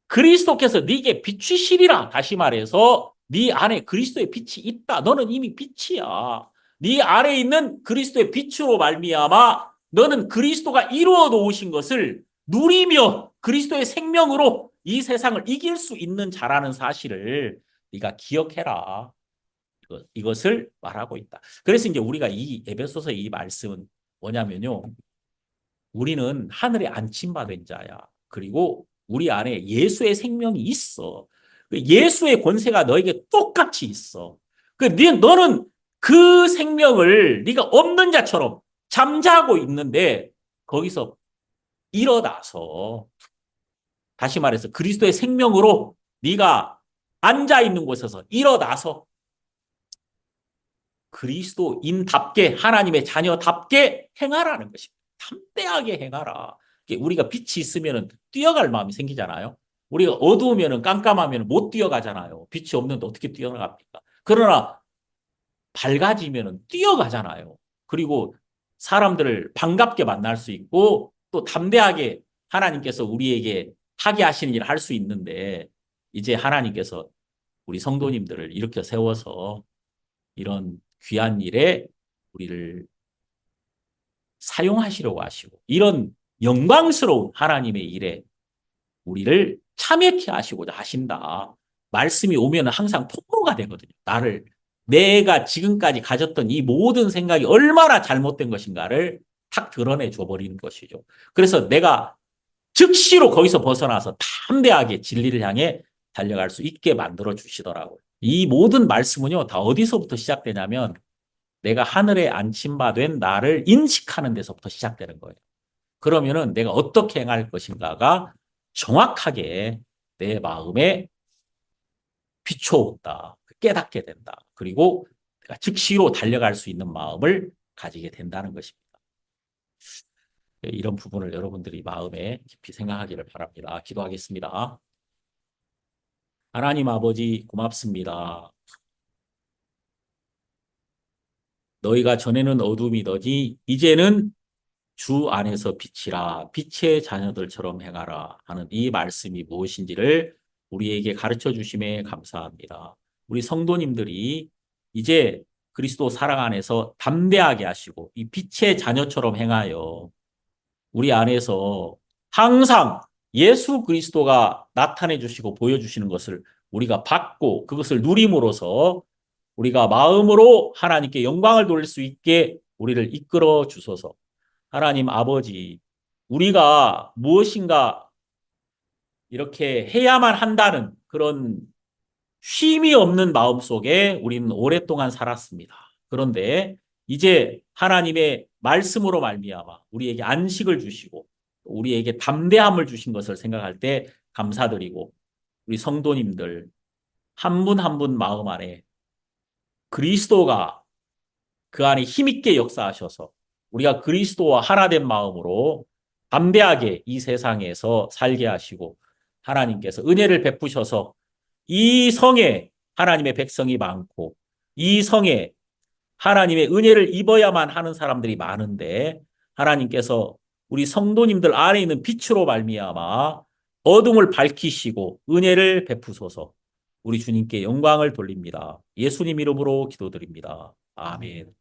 그리스도께서 네게 비추시리라. 다시 말해서 네 안에 그리스도의 빛이 있다. 너는 이미 빛이야. 네 안에 있는 그리스도의 빛으로 말미암아 너는 그리스도가 이루어 놓으신 것을 누리며 그리스도의 생명으로 이 세상을 이길 수 있는 자라는 사실을 네가 기억해라. 이것을 말하고 있다. 그래서 이제 우리가 이 에베소서 이 말씀은 뭐냐면요. 우리는 하늘에 안침받은 자야. 그리고 우리 안에 예수의 생명이 있어. 예수의 권세가 너에게 똑같이 있어. 너는 그 생명을 네가 없는 자처럼 잠자고 있는데 거기서 일어나서 다시 말해서 그리스도의 생명으로 네가 앉아 있는 곳에서 일어나서 그리스도인답게 하나님의 자녀답게 행하라는 것입니다. 담대하게 행하라. 우리가 빛이 있으면 뛰어갈 마음이 생기잖아요. 우리가 어두우면 깜깜하면 못 뛰어가잖아요. 빛이 없는데 어떻게 뛰어갑니까? 그러나 밝아지면 뛰어가잖아요. 그리고 사람들을 반갑게 만날 수 있고 또 담대하게 하나님께서 우리에게 하게 하시는 일을 할 수 있는데 이제 하나님께서 우리 성도님들을 이렇게 세워서 이런 귀한 일에 우리를 사용하시려고 하시고 이런 영광스러운 하나님의 일에 우리를 참여케 하시고자 하신다. 말씀이 오면 항상 폭로가 되거든요. 내가 지금까지 가졌던 이 모든 생각이 얼마나 잘못된 것인가를 탁 드러내 줘버리는 것이죠. 그래서 내가 즉시로 거기서 벗어나서 담대하게 진리를 향해 달려갈 수 있게 만들어 주시더라고요. 이 모든 말씀은요, 다 어디서부터 시작되냐면 내가 하늘에 안침받은 나를 인식하는 데서부터 시작되는 거예요. 그러면은 내가 어떻게 행할 것인가가 정확하게 내 마음에 비춰온다. 깨닫게 된다. 그리고 내가 즉시로 달려갈 수 있는 마음을 가지게 된다는 것입니다. 이런 부분을 여러분들이 마음에 깊이 생각하기를 바랍니다. 기도하겠습니다. 하나님 아버지 고맙습니다. 너희가 전에는 어둠이더니 이제는 주 안에서 빛이라 빛의 자녀들처럼 행하라 하는 이 말씀이 무엇인지를 우리에게 가르쳐 주심에 감사합니다. 우리 성도님들이 이제 그리스도 사랑 안에서 담대하게 하시고 이 빛의 자녀처럼 행하여 우리 안에서 항상 예수 그리스도가 나타내 주시고 보여주시는 것을 우리가 받고 그것을 누림으로써 우리가 마음으로 하나님께 영광을 돌릴 수 있게 우리를 이끌어 주소서. 하나님 아버지, 우리가 무엇인가 이렇게 해야만 한다는 그런 쉼이 없는 마음 속에 우리는 오랫동안 살았습니다. 그런데 이제 하나님의 말씀으로 말미암아 우리에게 안식을 주시고 우리에게 담대함을 주신 것을 생각할 때 감사드리고 우리 성도님들 한 분 한 분 마음 안에 그리스도가 그 안에 힘있게 역사하셔서 우리가 그리스도와 하나 된 마음으로 담대하게 이 세상에서 살게 하시고 하나님께서 은혜를 베푸셔서 이 성에 하나님의 백성이 많고 이 성에 하나님의 은혜를 입어야만 하는 사람들이 많은데 하나님께서 우리 성도님들 안에 있는 빛으로 말미암아 어둠을 밝히시고 은혜를 베푸소서. 우리 주님께 영광을 돌립니다. 예수님 이름으로 기도드립니다. 아멘.